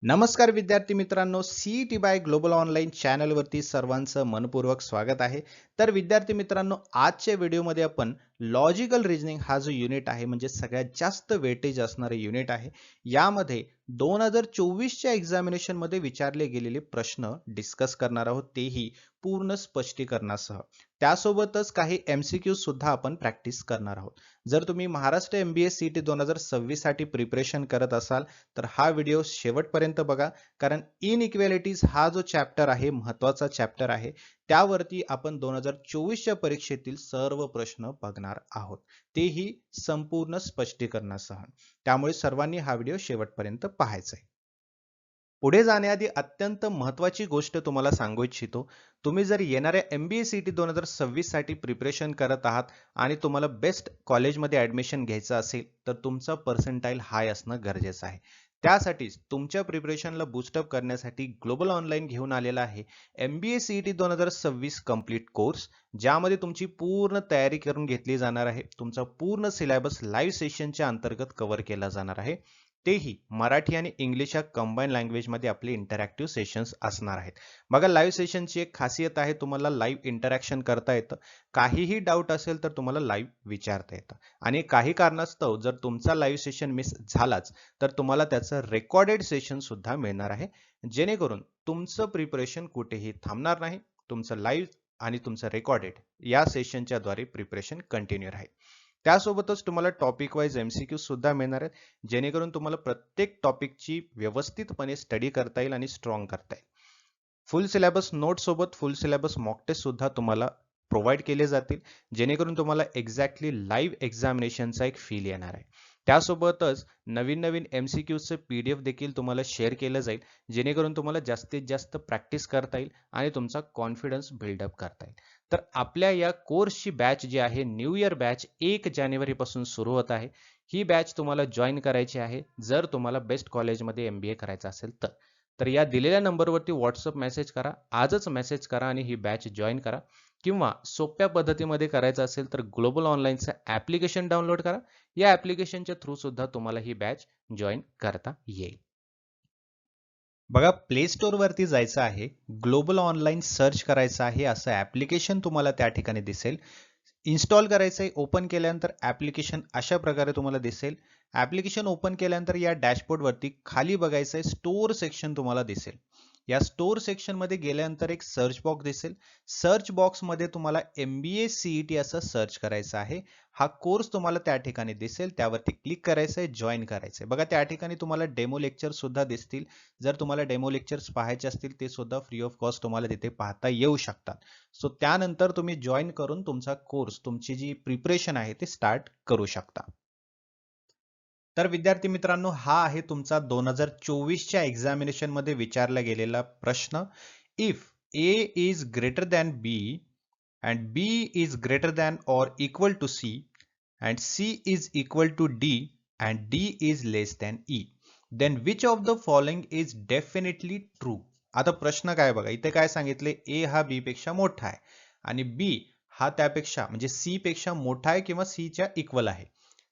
नमस्कार विद्यार्थी मित्रांनो, सीईटी बाय ग्लोबल ऑनलाईन चॅनलवरती सर्वांचं मनपूर्वक स्वागत आहे. तर विद्यार्थी मित्रांनो, आजच्या व्हिडिओमध्ये आपण लॉजिकल रिझनिंग हा जो युनिट आहे, म्हणजे सगळ्यात जास्त वेटेज असणारे युनिट आहे. यामध्ये 2024च्या एक्झामिनेशनमध्ये विचारले गेलेले प्रश्न डिस्कस करणार आहोत, तेही पूर्ण स्पष्टीकरणासह. त्यासोबतच काही MCQ सुद्धा आपण प्रॅक्टिस करणार आहोत. जर तुम्ही महाराष्ट्र MBA CET 2026 साठी प्रिपरेशन करत असाल, तर हा व्हिडिओ शेवटपर्यंत बघा, कारण इनइक्वेलिटीज हा जो चॅप्टर आहे, महत्वाचा चॅप्टर आहे, त्यावरती आपण 2024च्या परीक्षेतील सर्व प्रश्न बघणार आहोत, तेही संपूर्ण स्पष्टीकरणासह. त्यामुळे सर्वांनी हा व्हिडिओ शेवटपर्यंत पाहायचा आहे. पुढे जाण्याआधी अत्यंत महत्त्वाची गोष्ट तुम्हाला सांगू इच्छितो. तुम्ही जर येणाऱ्या MBA CET 2026 साठी प्रिपरेशन करत आहात आणि तुम्हाला बेस्ट कॉलेजमध्ये ॲडमिशन घ्यायचं असेल, तर तुमचा पर्सेंटाईल हाय असणं गरजेचं आहे. त्यासाठीच तुमच्या प्रिपरेशनला बूस्टअप करण्यासाठी ग्लोबल ऑनलाईन घेऊन आलेला आहे MBA CET 2026 कंप्लीट कोर्स, ज्यामध्ये तुमची पूर्ण तयारी करून घेतली जाणार आहे. तुमचा पूर्ण सिलेबस लाईव्ह सेशनच्या अंतर्गत कव्हर केला जाणार आहे. तेही मराठी आणि इंग्लिश या कंबाईन लँग्वेजमध्ये आपले इंटरॅक्टिव्ह सेशन्स असणार आहेत. बघा, लाईव्ह सेशनची एक खासियत आहे, तुम्हाला लाईव्ह इंटरॅक्शन करता येतं. काहीही डाऊट असेल तर तुम्हाला लाईव्ह विचारता येतं. आणि काही कारणास्तव जर तुमचा लाईव्ह सेशन मिस झालाच, तर तुम्हाला त्याचं रेकॉर्डेड सेशन सुद्धा मिळणार आहे, जेणेकरून तुमचं प्रिपरेशन कुठेही थांबणार नाही. तुमचं लाईव्ह आणि तुमचं रेकॉर्डेड या सेशनच्या द्वारे प्रिपरेशन कंटिन्यू राहील. त्यासोबतच तुम्हाला टॉपिक वाईज MCQ सुद्धा मिळणार आहेत, जेणेकरून तुम्हाला प्रत्येक टॉपिकची व्यवस्थितपणे स्टडी करता येईल आणि स्ट्रॉंग करता येईल. फुल सिलेबस नोट सोबत फुल सिलेबस मॉक टेस्ट सुद्धा तुम्हाला प्रोव्हाइड केले जातील, जेणेकरून तुम्हाला एक्झॅक्टली लाईव्ह एक्झामिनेशनचा एक फील येणार आहे. त्यासोबतच नवीन नवीन MCQचं PDF देखील तुम्हाला शेअर केलं जाईल, जेणेकरून तुम्हाला जास्तीत जास्त प्रॅक्टिस करता येईल आणि तुमचा कॉन्फिडन्स बिल्डअप करता येईल. तर आपल्या या कोर्सची बॅच जी आहे, न्यू इयर बॅच 1 जानेवारीपासून सुरू होत आहे. ही बॅच तुम्हाला जॉईन करायची आहे जर तुम्हाला बेस्ट कॉलेजमध्ये MBA करायचं असेल तर. तर या दिलेल्या नंबरवरती WhatsApp मेसेज करा, आजच मेसेज करा आणि ही बॅच जॉईन करा. किंवा सोप्या पद्धतीमध्ये करायचं असेल तर ग्लोबल ऑनलाईनचं ॲप्लिकेशन डाउनलोड करा. या ॲप्लिकेशनच्या थ्रू सुद्धा तुम्हाला ही बॅच जॉईन करता येईल. बघा, प्ले स्टोअरवरती जायचं आहे, ग्लोबल ऑनलाईन सर्च करायचं आहे, असं ॲप्लिकेशन तुम्हाला त्या ठिकाणी दिसेल. इन्स्टॉल करायचं आहे. ओपन केल्यानंतर ॲप्लिकेशन अशा प्रकारे तुम्हाला दिसेल. ॲप्लिकेशन ओपन केल्यानंतर या डॅशबोर्डवरती खाली बघायचं आहे, स्टोअर सेक्शन तुम्हाला दिसेल. या स्टोअर सेक्शनमध्ये गेल्यानंतर एक सर्च बॉक्स दिसेल. सर्च बॉक्समध्ये तुम्हाला MBA CET असं सर्च करायचं आहे. हा कोर्स तुम्हाला त्या ठिकाणी दिसेल. त्यावरती क्लिक करायचं आहे, जॉईन करायचं आहे. बघा, त्या ठिकाणी तुम्हाला डेमो लेक्चर सुद्धा दिसतील. जर तुम्हाला डेमो लेक्चर्स पाहायचे असतील, ते सुद्धा फ्री ऑफ कॉस्ट तुम्हाला तिथे पाहता येऊ शकतात. सो त्यानंतर तुम्ही जॉईन करून तुमचा कोर्स, तुमची जी प्रिपरेशन आहे ते स्टार्ट करू शकता. तर विद्यार्थी मित्रांनो, हा आहे तुमचा 2024च्या एक्झामिनेशनमध्ये विचारला गेलेला प्रश्न. If A is greater than B and B is greater than or equal to C and C is equal to D and D is less than E, then which of the following is definitely true? आता प्रश्न काय बघा, इथे काय सांगितले, A हा B पेक्षा मोठा आहे आणि B हा त्यापेक्षा म्हणजे C पेक्षा मोठा आहे किंवा C च्या इक्वल आहे.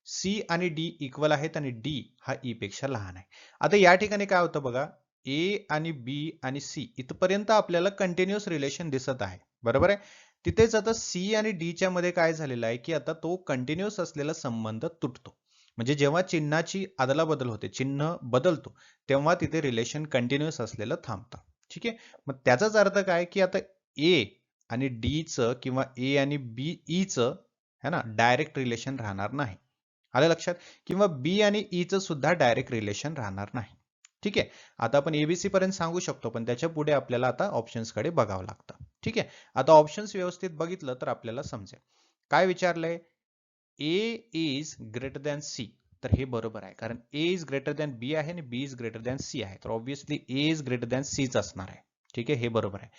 C आणि D इक्वल आहेत आणि D हा E पेक्षा लहान आहे. आता या ठिकाणी काय होतं बघा, A आणि B आणि C इथपर्यंत आपल्याला कंटिन्युअस रिलेशन दिसत आहे, बरोबर आहे. तिथेच आता C आणि D च्या मध्ये काय झालेलं आहे, की आता तो कंटिन्युअस असलेला संबंध तुटतो. म्हणजे जेव्हा चिन्हाची अदलाबदल होते, चिन्ह बदलतो, तेव्हा तिथे रिलेशन कंटिन्युअस असलेलं थांबतं. ठीक आहे. मग त्याचाच अर्थ काय, की आता A आणि D चं किंवा A आणि E चं है ना, डायरेक्ट रिलेशन राहणार नाही. आलं लक्षात? किंवा बी आणि ई चं सुद्धा डायरेक्ट रिलेशन राहणार नाही. ठीक आहे. आता आपण ABC पर्यंत सांगू शकतो, पण त्याच्या पुढे आपल्याला आता ऑप्शन्स कडे बघावं लागतं. ठीक आहे. आता ऑप्शन्स व्यवस्थित बघितलं तर आपल्याला समजेल. काय विचारलंय? A is greater than C. तर हे बरोबर आहे, कारण A is greater than B आहे आणि B is greater than C आहे. तर obviously A is greater than C च असणार आहे. ठीक आहे, हे बरोबर आहे.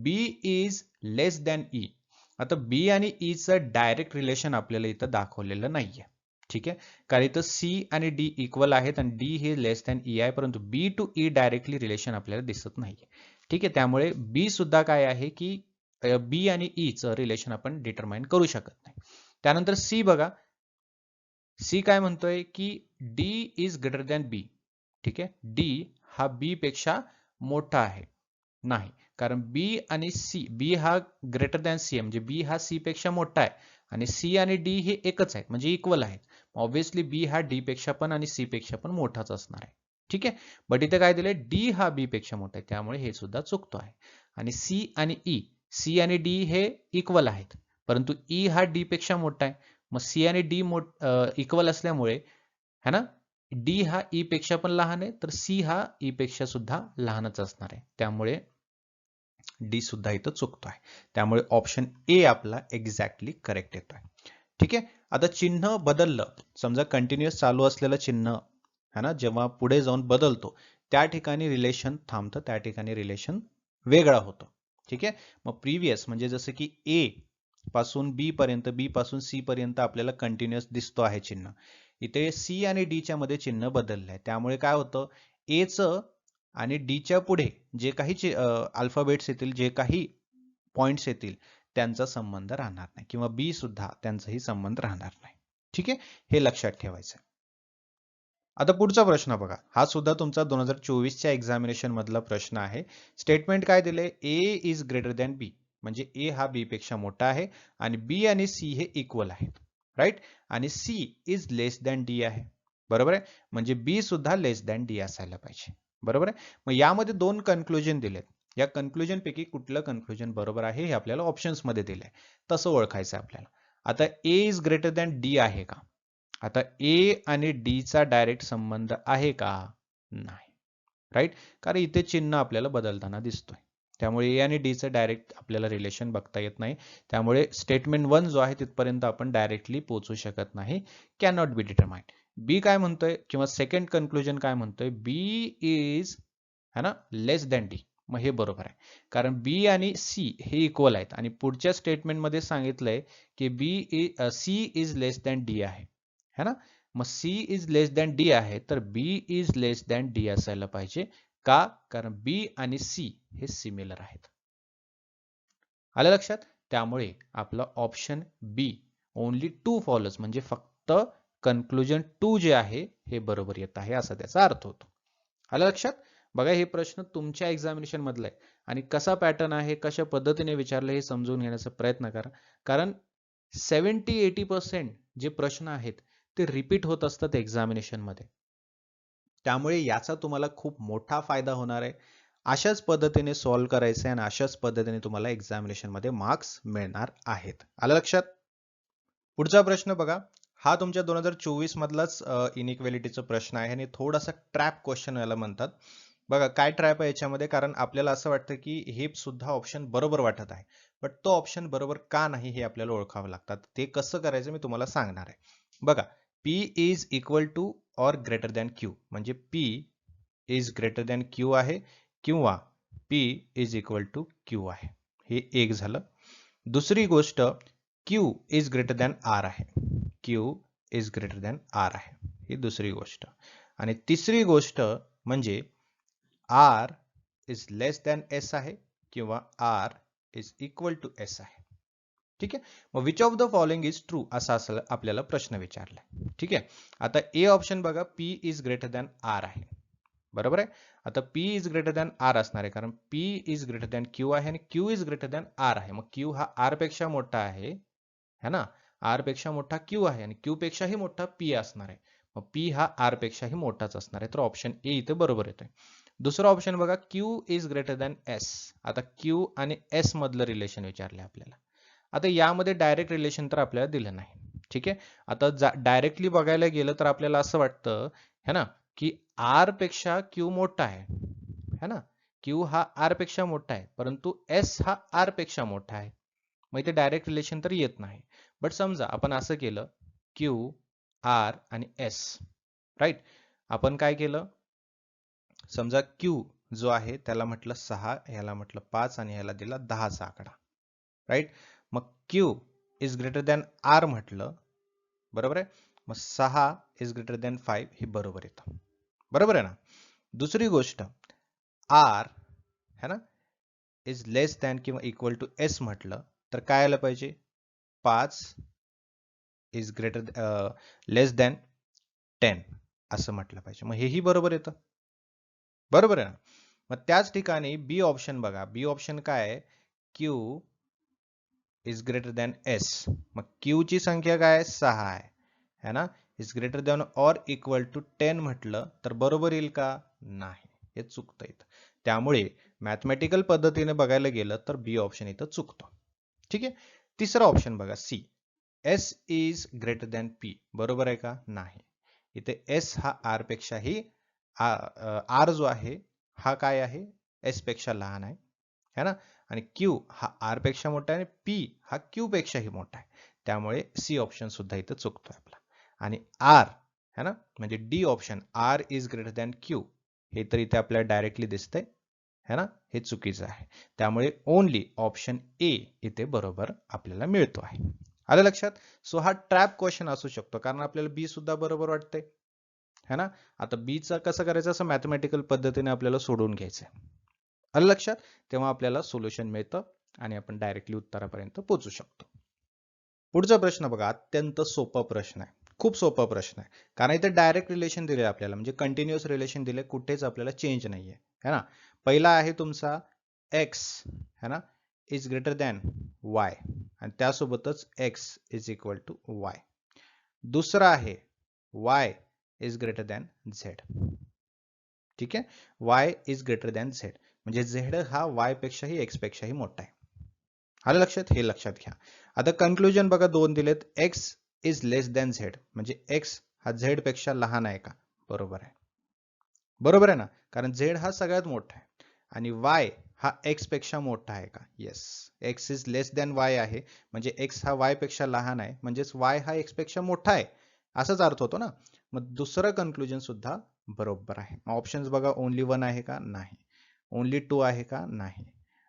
B is less than E. आता B आणि E चं डायरेक्ट रिलेशन आपल्याला इथं दाखवलेलं नाहीये. ठीक आहे, कारण इथं C आणि D इक्वल आहेत आणि D हे लेस दॅन E आहे, परंतु B to E directly relation आपल्याला दिसत नाहीये. ठीक आहे, त्यामुळे B सुद्धा काय आहे, की B आणि E चं रिलेशन आपण डिटरमाइन करू शकत नाही. त्यानंतर C बघा, C काय म्हणतोय, की D is greater than B. ठीक आहे, D हा बी पेक्षा मोठा आहे? नाही, कारण बी आणि सी, बी हा ग्रेटर दॅन सी आहे, म्हणजे बी हा सी पेक्षा मोठा आहे आणि सी आणि डी हे एकच आहेत म्हणजे इक्वल आहेत. ऑब्व्हियसली बी हा डी पेक्षा पण आणि सी पेक्षा पण मोठाच असणार आहे. ठीक आहे, बट इथे काय दिलंय, डी हा बी पेक्षा मोठा आहे, त्यामुळे हे सुद्धा चुकतो आहे. आणि सी आणि ई, सी आणि डी हे इक्वल आहेत, परंतु ई हा डी पेक्षा मोठा आहे. मग सी आणि डी इक्वल असल्यामुळे है ना, डी हा ई पेक्षा पण लहान आहे, तर सी हा ई पेक्षा सुद्धा लहानच असणार आहे. त्यामुळे डी सुद्धा इथं चुकतो आहे. त्यामुळे ऑप्शन ए आपला एक्झॅक्टली करेक्ट येतोय. ठीक आहे, आता चिन्ह बदललं, समजा कंटिन्युअस चालू असलेलं चिन्ह है ना, जेव्हा पुढे जाऊन बदलतो त्या ठिकाणी रिलेशन थांबतं, त्या ठिकाणी रिलेशन वेगळा होतो. ठीक आहे, मग प्रिव्हियस म्हणजे जसं की ए पासून बी पर्यंत, बी पासून सी पर्यंत आपल्याला कंटिन्युअस दिसतो आहे चिन्ह. इथे सी आणि डी च्या मध्ये चिन्ह बदललं आहे, त्यामुळे काय होतं, ए चं आणि डीच्या पुढे जे काही अल्फाबेट्स येतील, जे काही पॉइंट्स येतील, त्यांचा संबंध राहणार नाही, किंवा बी सुद्धा त्यांचाही संबंध राहणार नाही. ठीक आहे, हे लक्षात ठेवायचं. आता पुढचा प्रश्न बघा, हा सुद्धा तुमचा 2024च्या एक्झामिनेशन मधला प्रश्न आहे. स्टेटमेंट काय दिले, ए इज ग्रेटर दॅन बी, म्हणजे ए हा बी पेक्षा मोठा आहे आणि बी आणि सी हे इक्वल आहेत, राईट, आणि C is less than D आहे. बरोबर आहे, म्हणजे बी सुद्धा लेस दॅन डी असायला पाहिजे. बरोबर आहे, मग यामध्ये दोन कन्क्लुजन दिलेत, या कन्क्लुजन पैकी कुठलं कन्क्लुजन बरोबर आहे हे आपल्याला ऑप्शन्स मध्ये दिलंय, तसं ओळखायचं आपल्याला. आता ए इज ग्रेटर दॅन डी आहे का? आता ए आणि डी चा डायरेक्ट संबंध आहे का? नाही, राईट, कारण इथे चिन्ह आपल्याला बदलताना दिसतोय, त्यामुळे ए आणि डी चं डायरेक्ट आपल्याला रिलेशन बघता येत नाही. त्यामुळे स्टेटमेंट 1 जो आहे तिथपर्यंत आपण डायरेक्टली पोहोचू शकत नाही, कॅन नॉट बी डिटरमाइंड. बी काय म्हणतोय, किंवा सेकंड कन्क्लुजन काय म्हणतोय, बी इज है ना लेस दॅन डी, मग हे बरोबर आहे, कारण बी आणि सी हे इक्वल आहेत आणि पुढच्या स्टेटमेंट मध्ये सांगितलंय की C is less than D आहे, है ना, मग C is less than D आहे, तर B is less than D असायला पाहिजे. का? कारण बी आणि सी हे सिमिलर आहेत. आलं लक्षात? त्यामुळे आपला ऑप्शन बी ओनली टू फॉलोज, म्हणजे फक्त कन्क्लुजन 2 जे आहे हे बरोबर येत आहे, असा त्याचा अर्थ होतो. आलं लक्षात? बघा, हे प्रश्न तुमच्या एक्झामिनेशन मधला आहे आणि कसा पॅटर्न आहे, कशा पद्धतीने विचारलं हे समजून घेण्याचा प्रयत्न करा, कारण 70-80% जे प्रश्न आहेत ते रिपीट होत असतात एक्झामिनेशन मध्ये, त्यामुळे याचा तुम्हाला खूप मोठा फायदा होणार आहे. अशाच पद्धतीने सॉल्व्ह करायचं आहे आणि अशाच पद्धतीने तुम्हाला एक्झामिनेशन मध्ये मार्क्स मिळणार आहेत. आलं लक्षात? पुढचा प्रश्न बघा, हा तुमच्या 2024 मधलाच इनइक्वेलिटीचा प्रश्न आहे आणि थोडासा ट्रॅप क्वेश्चन याला म्हणतात. बघा काय ट्रॅप आहे याच्यामध्ये, कारण आपल्याला असं वाटतं की हे सुद्धा ऑप्शन बरोबर वाटत आहे, बट तो ऑप्शन बरोबर का नाही हे आपल्याला ओळखावं लागतात. ते कसं करायचं मी तुम्हाला सांगणार आहे. बघा, P is equal to or greater than Q, म्हणजे P is greater than Q आहे, किंवा P is equal to Q आहे, हे एक झालं. दुसरी गोष्ट, Q is greater than R आहे, Q is greater than R आहे, ही दुसरी गोष्ट. आणि तिसरी गोष्ट म्हणजे R is less than S आहे, किंवा R is equal to S आहे. ठीक आहे, मग which of the following is true, असा आपल्याला प्रश्न विचारलाय. ठीक आहे, आता ए ऑप्शन बघा, P is greater than R आहे, बरोबर आहे. आता P is greater than R असणार आहे, कारण P is greater than Q आहे आणि Q is greater than R आहे, मग Q हा R पेक्षा मोठा आहे, है ना, R पेक्षा मोठा Q आहे आणि Q पेक्षाही मोठा P असणार आहे, मग P हा R पेक्षाही मोठाच असणार आहे, तर ऑप्शन ए इथे बरोबर येतोय. दुसरा ऑप्शन बघा, Q is greater than S. आता Q आणि S मधलं रिलेशन विचारले आपल्याला. आता यामध्ये डायरेक्ट रिलेशन तर आपल्याला दिलं नाही. ठीक आहे, आता डायरेक्टली बघायला गेलं तर आपल्याला असं वाटतं है ना, की R पेक्षा Q मोठा आहे, है ना, Q हा R पेक्षा मोठा आहे, परंतु S हा R पेक्षा मोठा आहे, मग इथे डायरेक्ट रिलेशन तर येत नाही. बट समजा आपण असं केलं, Q, R आणि S, राईट, आपण काय केलं, समजा Q जो आहे त्याला म्हटलं 6, ह्याला म्हटलं 5 आणि ह्याला दिला 10 चा आकडा, राईट, मग Q is greater than R म्हटलं, बरोबर आहे, मग 6 इज ग्रेटर दॅन 5 हे बरोबर येतं, बरोबर आहे ना. दुसरी गोष्ट, R है ना इज लेस दॅन किंवा इक्वल टू S म्हटलं तर काय आलं पाहिजे, 5 इज ग्रेटर लेस दॅन 10 असं म्हटलं पाहिजे, मग हेही बरोबर येतं. बरोबर आहे ना. मग त्याच ठिकाणी बी ऑप्शन बघा, बी ऑप्शन काय आहे, Q is greater than S. मग क्यू ची संख्या काय आहे, 6 आहे, है ना. Is greater than or equal to 10 म्हटलं तर बरोबर येईल का, नाही, हे चुकतं इथं. त्यामुळे मॅथमॅटिकल पद्धतीने बघायला गेलं तर बी ऑप्शन इथं चुकतो. ठीक आहे. तिसरा ऑप्शन बघा, C, S is greater than P, बरोबर आहे का, नाही. इथे एस हा आर पेक्षाही आर जो आहे हा काय आहे, एस पेक्षा लहान आहे, है ना. आणि क्यू हा आर पेक्षा मोठा आहे आणि पी हा क्यू पेक्षाही मोठा आहे. त्यामुळे सी ऑप्शन सुद्धा इथं चुकतोय आपला. आणि आर, है ना, म्हणजे D option, R is greater than Q, हे तर इथे आपल्याला डायरेक्टली दिसतंय, है ना, हे चुकीचं आहे. त्यामुळे ओनली ऑप्शन ए इथे बरोबर आपल्याला मिळतो आहे. आलं लक्षात. सो हा ट्रॅप क्वेश्चन असू शकतो, कारण आपल्याला बी सुद्धा बरोबर वाटतंय, है ना. आता बी चा कसं करायचं, असं मॅथमॅटिकल पद्धतीने आपल्याला सोडवून घ्यायचं. आलं लक्षात. तेव्हा आपल्याला सोल्युशन मिळतं आणि आपण डायरेक्टली उत्तरापर्यंत पोहोचू शकतो. पुढचा प्रश्न बघा, अत्यंत सोपा प्रश्न आहे, खूप सोपा प्रश्न आहे, कारण इथे डायरेक्ट रिलेशन दिले आपल्याला, म्हणजे कंटिन्युअस रिलेशन दिले, कुठेच आपल्याला चेंज नाहीये, है ना. पहिला आहे तुमचा x, है ना, इज ग्रेटर दॅन y, आणि त्यासोबतच x is equal to y. दुसरा आहे y is greater than z. ठीक आहे. y is greater than z, म्हणजे z हा y पेक्षाही x पेक्षाही मोठा आहे. आलं लक्षात, हे लक्षात घ्या. आता कन्क्लुजन बघा, दोन दिलेत, x is less than z, म्हणजे x हा z पेक्षा लहान आहे का, बरोबर आहे. बरोबर आहे ना, कारण z हा सगळ्यात मोठा आहे. आणि y हा x पेक्षा मोठा आहे का, yes. x is less than y आहे, म्हणजे x हा y पेक्षा लहान आहे, म्हणजेच y हा x पेक्षा मोठा आहे, असाच अर्थ होतो ना. मग दुसरं कन्क्लुजन सुद्धा बरोबर आहे. ऑप्शन्स बघा, ओनली 1 आहे का, नाही. ओनली 2 आहे का, नाही.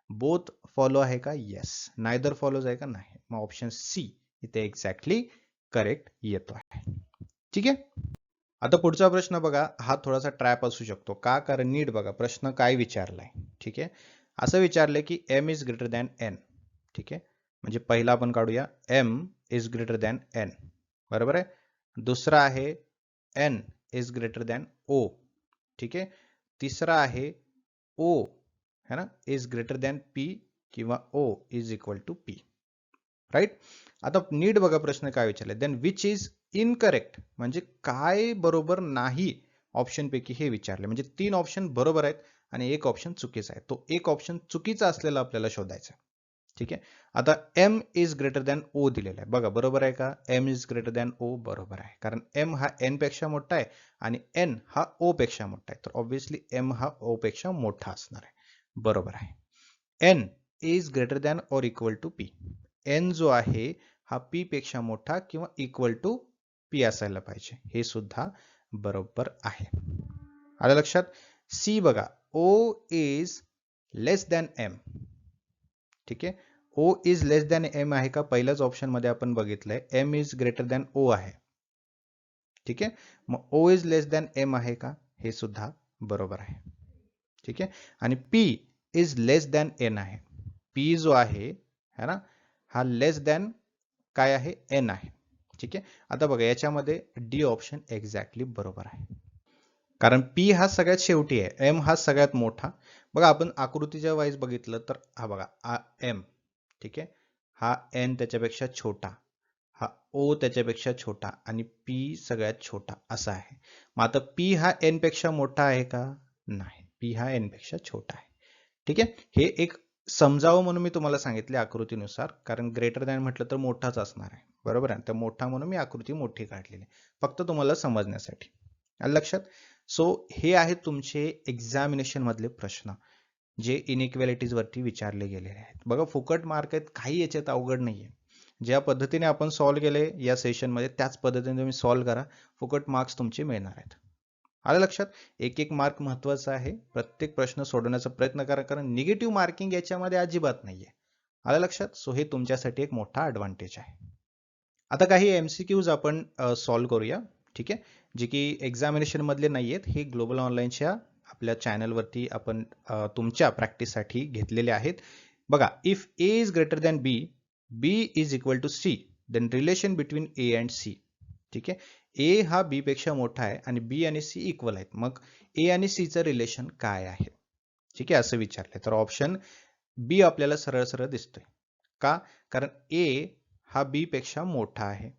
बोथ फॉलो आहे का, येस. नायदर फॉलोज आहे का, नाही. मग ऑप्शन सी इथे एक्झॅक्टली करेक्ट येतो आहे. ठीक आहे. आता पुढचा प्रश्न बघा, हा थोडासा ट्रॅप असू शकतो का, कारण नीट बघा प्रश्न काय विचारलाय. ठीक आहे. असं विचारलंय की m is greater than n. ठीक आहे. म्हणजे पहिला आपण काढूया, m is greater than n, बरोबर आहे. दुसरा आहे n is greater than o. ठीक आहे. तिसरा आहे o, है ना, इज ग्रेटर दॅन p किंवा o is equal to p. Right. आता नीट बघा प्रश्न काय विचारलाय, देन विच इज इनकरेक्ट, म्हणजे काय बरोबर नाही ऑप्शन पैकी हे विचारले. म्हणजे 3 ऑप्शन बरोबर आहेत आणि एक ऑप्शन चुकीचा आहे. तो एक ऑप्शन चुकीचा असलेला आपल्याला शोधायचा. ठीक आहे. आता m is greater than o दिलेला आहे, बघा बरोबर आहे का, m is greater than o बरोबर आहे, कारण m हा n पेक्षा मोठा आहे आणि n हा o पेक्षा मोठा आहे, तर ऑब्व्हियसली m हा o पेक्षा मोठा असणार आहे, बरोबर आहे. n is greater than or equal to p, n जो आहे हा p पेक्षा मोठा किंवा इक्वल टू p असायला पाहिजे, हे सुद्धा बरोबर आहे. आलं लक्षात. सी बघा, o is less than m. ठीक आहे. o is less than m आहे का, पहिल्याच ऑप्शन मध्ये आपण बघितलंय m is greater than o आहे. ठीक आहे. मग o is less than m आहे का, हे सुद्धा बरोबर आहे. ठीक आहे. आणि p is less than n आहे. p जो आहे, है ना, हा लेस दॅन काय आहे, n आहे. ठीक आहे. आता बघा याच्यामध्ये डी ऑप्शन एक्झॅक्टली बरोबर आहे, कारण p हा सगळ्यात शेवटी आहे, m हा सगळ्यात मोठा. बघा आपण आकृतीच्या वाईज बघितलं तर हा बघा m, ठीक आहे, हा n त्याच्यापेक्षा छोटा, हा o त्याच्यापेक्षा छोटा आणि p सगळ्यात छोटा असा आहे. मग आता p हा n पेक्षा मोठा आहे का, नाही, p हा n पेक्षा छोटा आहे. ठीक आहे. हे एक समजावं म्हणून मी तुम्हाला सांगितले आकृतीनुसार, कारण ग्रेटर दॅन म्हटलं तर मोठाच असणार आहे, बरोबर आहे. तर मोठा म्हणून मी आकृती मोठी काढलेली, फक्त तुम्हाला समजण्यासाठी. आलं लक्षात. सो हे आहेत तुमचे एक्झामिनेशन मधले प्रश्न, जे इनइक्वॅलिटीज वरती विचारले गेलेले आहेत. बघा फुकट मार्क आहेत, काही याच्यात अवघड नाहीये. ज्या पद्धतीने आपण सॉल्व्ह केले या सेशन मध्ये, त्याच पद्धतीने तुम्ही सॉल्व्ह करा, फुकट मार्क्स तुमचे मिळणार आहेत. आलं लक्षात. एक एक मार्क महत्वाचा आहे, प्रत्येक प्रश्न सोडवण्याचा प्रयत्न करा, कारण निगेटिव्ह मार्किंग याच्यामध्ये अजिबात नाहीये. आलं लक्षात. सो हे तुमच्यासाठी एक मोठा ऍडव्हान्टेज आहे. आता काही एमसीक्यूज आपण सॉल्व्ह करूया. ठीक आहे. जे की एक्झामिनेशन मधले नाहीयेत, हे ग्लोबल ऑनलाईनच्या आपल्या चॅनलवरती आपण तुमच्या प्रॅक्टिससाठी घेतलेले आहेत. बघा, if A is greater than B, B is equal to C, then relation between A and C. ठीक आहे. ए हा बी पेक्षा मोठा आहे आणि बी आणि सी इक्वल आहेत. मग ए आणि सी चं रिलेशन काय आहे, ठीक आहे, असं विचारलंय. तर ऑप्शन बी आपल्याला सरळ सरळ दिसतोय. का? कारण ए हा बी पेक्षा मोठा आहे,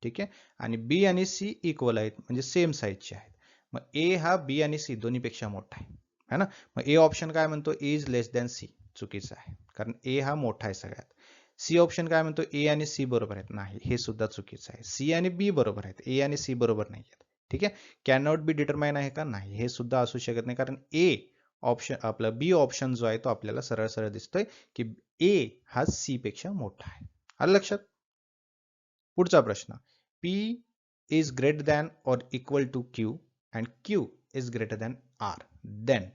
ठीक आहे, आणि बी आणि सी इक्वल आहेत, म्हणजे सेम साईजचे आहेत. मग ए हा बी आणि सी दोन्हीपेक्षा मोठा आहे ना. मग ए ऑप्शन काय म्हणतो, ए इज लेस दॅन सी, चुकीचं आहे, कारण ए हा मोठा आहे सगळ्यात. सी ऑप्शन काय म्हणतो, ए आणि सी बरोबर आहेत, नाही, हे सुद्धा चुकीचं आहे. सी आणि बी बरोबर आहेत, ए आणि सी बरोबर नाही आहेत, ठीक आहे. कॅन नॉट बी डिटरमाइन आहे का, नाही, हे सुद्धा असू शकत नाही, कारण ए ऑप्शन, आपला बी ऑप्शन जो आहे तो आपल्याला सरळ सरळ दिसतोय की ए हा सी पेक्षा मोठा आहे. आलं लक्षात? पुढचा प्रश्न, P is greater than or equal to Q and Q is greater than R, then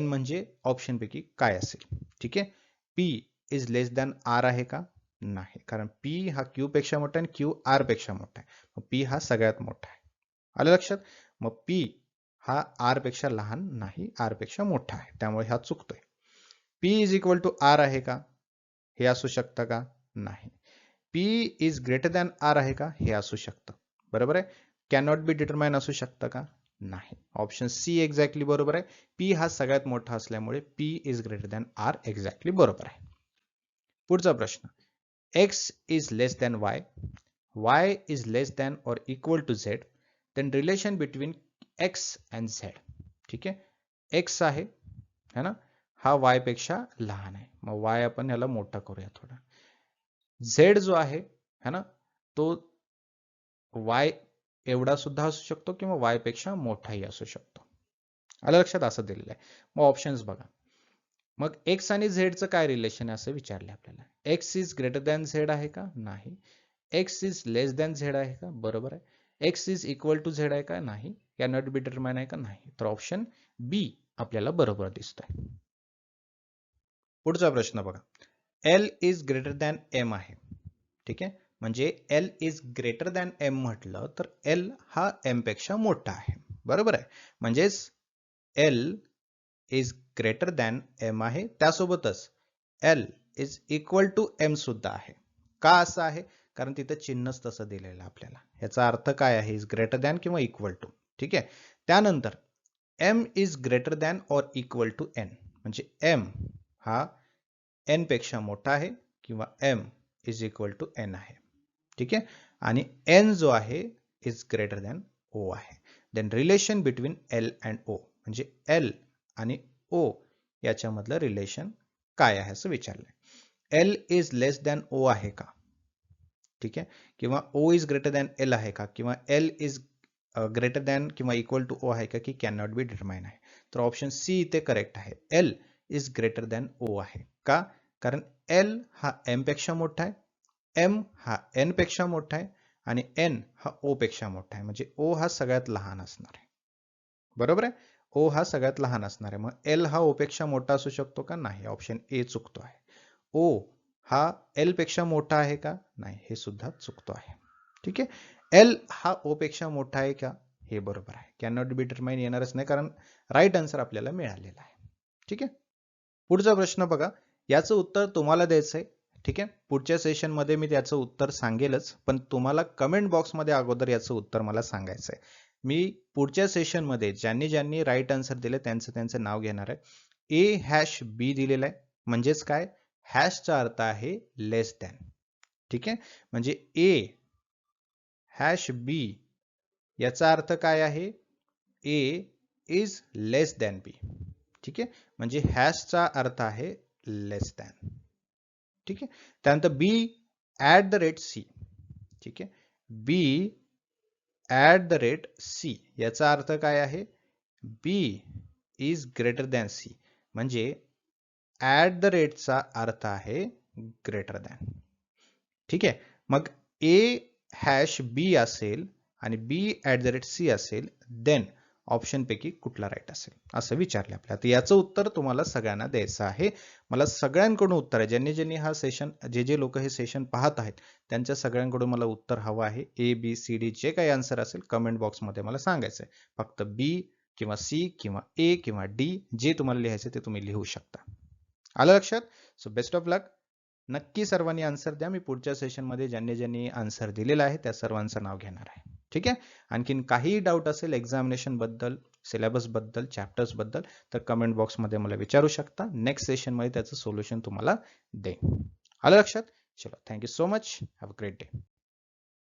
म्हणजे ऑप्शन पैकी काय असेल, ठीक आहे. P is less than R आहे का, नाही, कारण P हा Q पेक्षा मोठा आहे आणि Q R पेक्षा मोठा आहे. मग P हा सगळ्यात मोठा आहे. आलं लक्षात? मग P हा R पेक्षा लहान नाही, R पेक्षा मोठा आहे, त्यामुळे हा चुकतोय. P is equal to R आहे का, हे असू शकतं का, नाही. P is greater than R आहे का, हे असू शकतं, बरोबर आहे. कॅन नॉट बी डिटरमाइन असू शकतं का, नाही. ऑप्शन सी एक्झॅक्टली बरोबर आहे. P हा सगळ्यात मोठा असल्यामुळे P is greater than R exactly बरोबर आहे. पुढचा प्रश्न, X is less than Y, Y is less than or equal to Z, then relation between X and Z, ठीक आहे. X आहे है ना, हा Y पेक्षा लहान आहे, मग Y आपण याला मोठा करूया थोडा. Z जो आहे है ना, तो Y एवढा सुद्धा असू शकतो किंवा Y पेक्षा मोठाही असू शकतो. आलं लक्षात? असं दिलेलं आहे. मग ऑप्शन्स बघा. मग X आणि Z चं काय रिलेशन आहे असं विचारले आपल्याला. X is greater than Z आहे का, नाही. X is less than Z आहे का, बरोबर आहे. X is equal to Z आहे का, नाही. कॅन नॉट बी डिटरमाइन आहे का, नाही. तर ऑप्शन बी आपल्याला बरोबर दिसतोय. पुढचा प्रश्न बघा, L is greater than M आहे, ठीक आहे. म्हणजे L is greater than M म्हटलं तर L हा M पेक्षा मोठा आहे, बरोबर आहे. म्हणजेच L is greater than M आहे, त्यासोबतच L is equal to M सुद्धा आहे. का असं आहे, कारण तिथं चिन्हच तसं दिलेलं आपल्याला. याचा अर्थ काय आहे, इज ग्रेटर दॅन किंवा इक्वल टू, ठीक आहे. त्यानंतर M is greater than or equal to N, म्हणजे M हा N पेक्षा मोठा आहे किंवा M is equal to N आहे, ठीक आहे. आणि N जो आहे इज ग्रेटर दॅन O आहे. Then relation between L and O, म्हणजे L आणि O याच्यामधलं रिलेशन काय आहे असं विचारलंय. L is less than O आहे का, ठीक आहे, किंवा O is greater than L आहे का, किंवा L इज ग्रेटर दॅन किंवा इक्वल टू O आहे का, की कॅन नॉट बी डिटरमाइन आहे. तर ऑप्शन सी इथे करेक्ट आहे. L is greater than O आहे. का? कारण L हा M पेक्षा मोठा आहे, M हा N पेक्षा मोठा आहे आणि N हा O पेक्षा मोठा आहे, म्हणजे O हा सगळ्यात लहान असणार आहे, बरोबर आहे. O हा सगळ्यात लहान असणार आहे. मग L हा O पेक्षा मोठा असू शकतो का, नाही. ऑप्शन ए चुकतो आहे. O हा L पेक्षा मोठा आहे का, नाही, हे सुद्धा चुकतो आहे, ठीक आहे. L हा O पेक्षा मोठा आहे का, हे बरोबर आहे. कॅन नॉट बी डिटरमाइन येणारच नाही, कारण राईट आन्सर आपल्याला मिळालेला आहे, ठीक आहे. पुढचा प्रश्न बघा, याचं उत्तर तुम्हाला द्यायचंय, ठीक आहे. पुढच्या सेशन मध्ये मी त्याचं उत्तर सांगेलच, पण तुम्हाला कमेंट बॉक्स मध्ये अगोदर याचं उत्तर मला सांगायचंय. मी पुढच्या सेशन मध्ये ज्यांनी ज्यांनी राईट आन्सर दिले त्यांचं नाव घेणार आहे. A#B दिलेलं आहे, म्हणजेच काय, हॅशचा अर्थ आहे लेस दॅन, ठीक आहे. म्हणजे A#B याचा अर्थ काय आहे, A is less than B, ठीक आहे. म्हणजे हॅशचा अर्थ आहे लेस दॅन, ठीक आहे. त्यानंतर B@C, ठीक आहे. B@C याचा अर्थ काय आहे, B is greater than C, म्हणजे @चा अर्थ आहे ग्रेटर दॅन, ठीक आहे. मग A#B असेल आणि B@C असेल, देन ऑप्शन पैकी कुठला राईट असेल असं विचारले आपल्याला. तर याचं उत्तर तुम्हाला सगळ्यांना द्यायचं आहे. मला सगळ्यांकडून उत्तर आहे, ज्यांनी ज्यांनी हा सेशन, जे लोक हे सेशन पाहत आहेत त्यांच्या सगळ्यांकडून मला उत्तर हवं आहे. ABCD जे काही आन्सर असेल कमेंट बॉक्स मध्ये मला सांगायचं आहे. फक्त B किंवा C किंवा A किंवा D जे तुम्हाला लिहायचं ते तुम्ही लिहू शकता. आलं लक्षात? सो बेस्ट ऑफ लक. नक्की सर्वांनी आन्सर द्या. मी पुढच्या सेशन मध्ये ज्यांनी ज्यांनी आन्सर दिलेला आहे त्या सर्वांचं नाव घेणार आहे, ठीक आहे. आणखीन काही डाऊट असेल एक्झामिनेशन बद्दल, सिलेबस बद्दल, चॅप्टर्स बद्दल, तर कमेंट बॉक्समध्ये मला विचारू शकता. नेक्स्ट सेशनमध्ये त्याचं सोल्युशन तुम्हाला देईन. आलं लक्षात? चलो, thank you so much. Have a great day.